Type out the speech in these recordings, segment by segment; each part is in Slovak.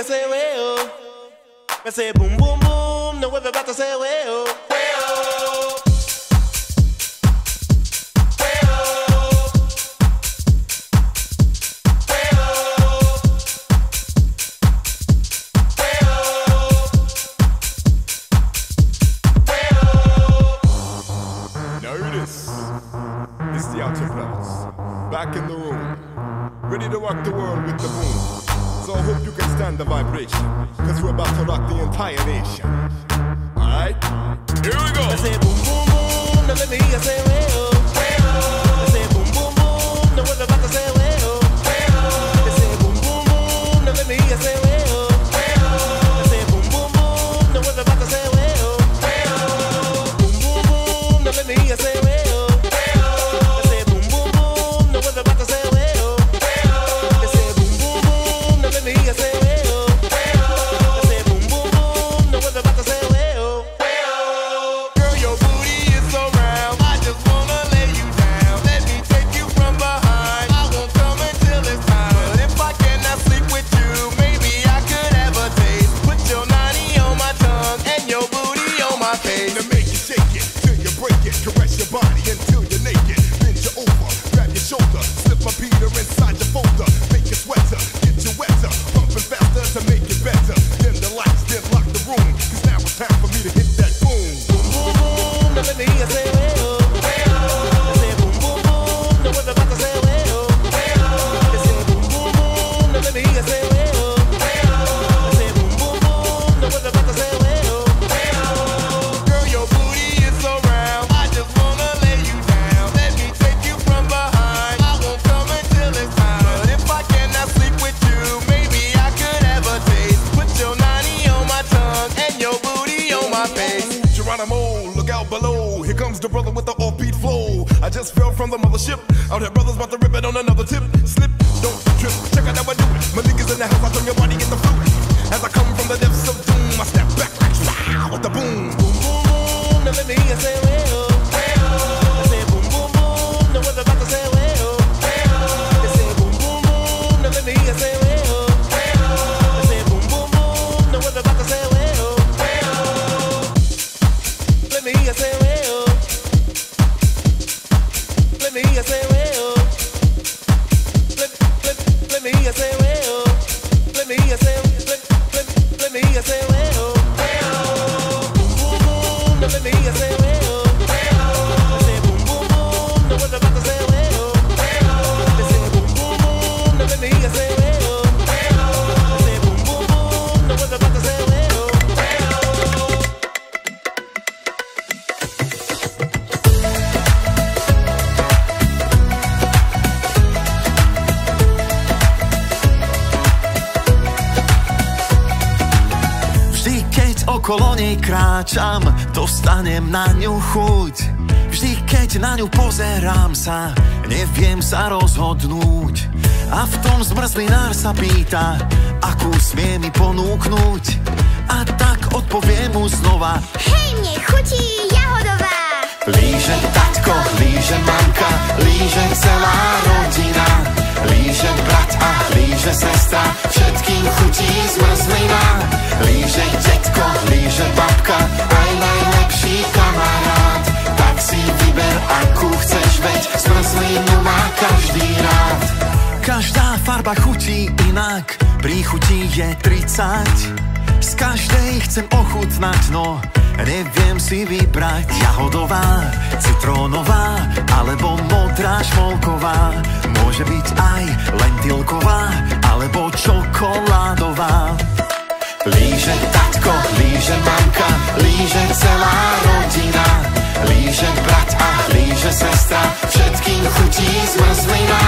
I say well. I say boom boom boom, no everybody say well. It's the Outer Brothers, back in the room, ready to rock the world with the boom. So I hope you can stand the vibration, cause we're about to rock the entire nation. Alright, here we go. I say boom boom boom, now let me hear you say well. I say boom boom boom, now everybody say well. I say boom boom boom, now let me hear you say well. I say boom boom boom, now everybody say well. Boom boom boom, now let me hear you say well. Look out below, here comes the brother with the offbeat flow. I just fell from the mothership, out here brothers about to rip it on another tip. Slip, don't trip, check out how I do it. My niggas in the house, I turn your body into fluid. As I come from the depths of doom, I step back like wow with the boom. Boom boom boom, now let me hear you say well. I say boom boom boom, now everybody say well. I say boom boom boom, now let me hear you say well. I say boom boom boom, now everybody say well. Let me hear you say well. Let me hear you say well. Let me hear you say well. Let me hear you say let me hear you say well. Boom boom boom, now let me hear you say well. I say boom boom boom, now what about to say well. I say boom boom boom, now let me hear you say well. I say boom boom boom, now what about to say well. Okolo nej kráčam, dostanem na ňu chuť. Vždy keď na ňu pozerám sa, neviem sa rozhodnúť. A v tom zmrzlinár sa pýta, akú smie mi ponúknuť. A tak odpoviem mu znova: hej, mne chutí jahodová. Líže tatko, líže mamka, líže celá rodina. Líže brat a líže sestra, všetkým chutí zmrzlina. Líže detko, líže babka, aj najlepší kamarát. Tak si vyber, akú chceš, veď zmrzlinu má každý rád. Každá farba chutí inak, príchutí je 30. Z každej chcem ochutnať, no neviem si vybrať. Jahodová, citrónová, alebo modrá šmolková. Môže byť aj lentilková, alebo čokoládová. Líže tatko, líže mamka, líže celá rodina. Líže brat a líže sestra, všetkým chutí zmrzlina.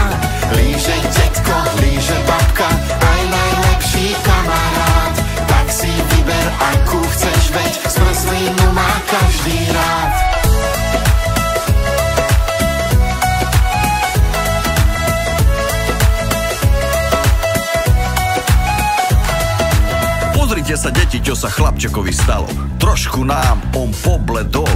Líže detko, líže babka, aj najlepší kamarát. Tak si vyber, akú chceš, veď zmrzlinu má každý rád. Pozrite sa, deti, ti, čo sa chlapčekovi stalo. Trošku nám on pobledol,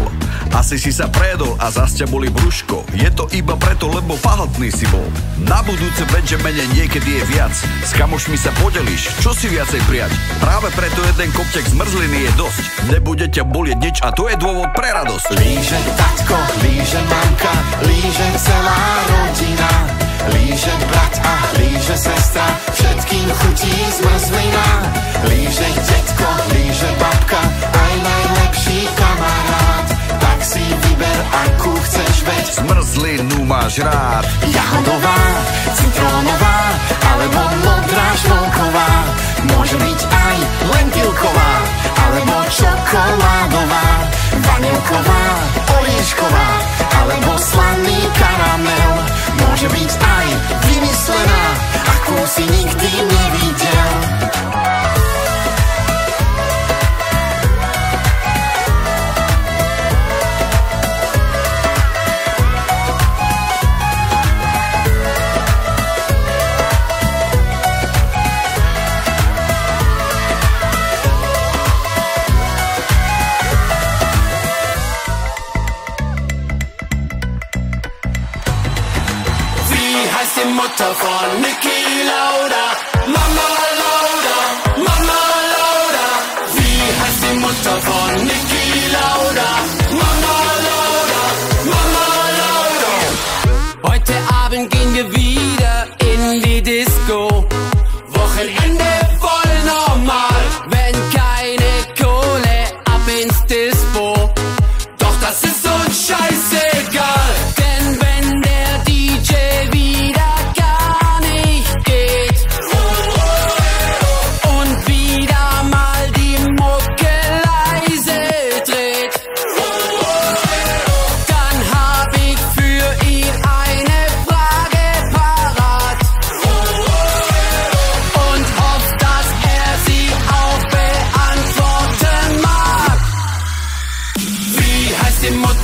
asi si sa predol a zas ťa boli brúško. Je to iba preto, lebo pahltný si bol. Na budúce veď, že menej niekedy je viac. S kamošmi sa podeliš, čo si viacej prijať. Práve preto jeden kopček zmrzliny je dosť. Nebude ťa bolieť nič a to je dôvod pre radosť. Líže tatko, líže mamka, líže celá rodina. Líže brat a líže sestra, všetkým chutí zmrzlina. Líže detko, líže babka, aj najlepší kamarát. Tak si vyber, akú chceš veď. Zmrzlinu máš rád. Jahodová, citrónová, alebo modrá švolková. Môže byť aj lentilková, alebo čokoládová. Vanilková, oriešková, alebo slaný karamel. Môže byť aj vymyslená, akú si nikdy nevidel. Die Mutter von Niki Lauda, Mama Lauda, Mama Lauda. Wie heißt die Mutter von Niki Lauda, Mama Lauda, Mama Lauda. Heute Abend gehen wir wieder in die Disco. Wochenende voll normal, wenn keine Kohle, ab ins Dispo. Doch das ist uns scheißegal, denn wenn der DJ wieder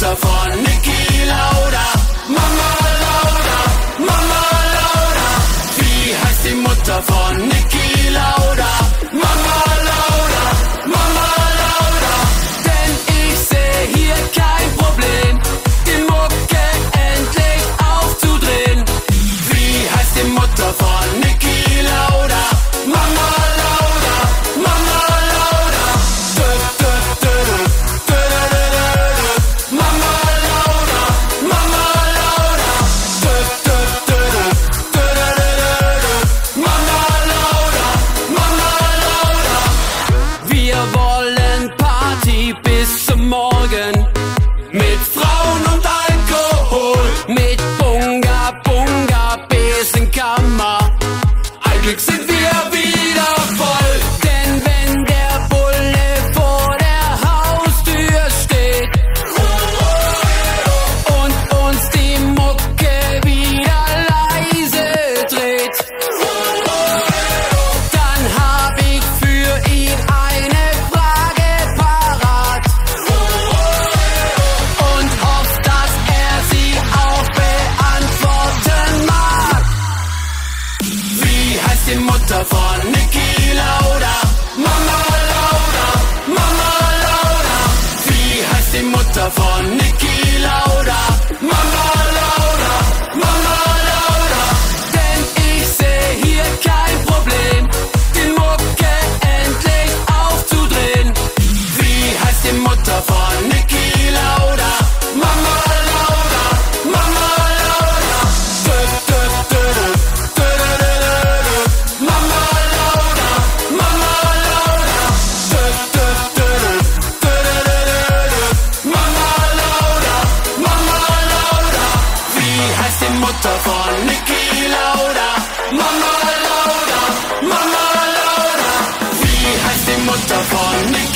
von Niki Lauda, Mama Lauda, Mama Lauda. Wie heißt die Mutter von Niki Lauda, Mama Lauda, Mama Lauda. Denn ich sehe hier kein Problem, die Mucke endlich aufzudrehen. Wie heißt die Mutter von Niki Lauda, Mama Lauda, Mama Lauda. Mit Frauen und Alkohol, mit Bunga, Bunga, Besenkammer. Ein Glück sind wir wieder voll, denn wenn der Bulle vor der Haustür steht und uns die Mucke wieder leise dreht, dann hab ich für ihn eine Frage parat. Die Mutter von Niki Lauda, Mama Lauda, Mama Lauda. Wie heißt die Mutter von Niki Lauda, Mama Lauda, Mama Lauda. Denn ich sehe hier kein Problem, die Mucke endlich aufzudrehen. Wie heißt die Mutter von Niki Lauda, Mama Lauda, Mama Lauda. Mutter von Niki Lauda, Mama Lauda, Mama Lauda. Wie heißt die Mutter von Niki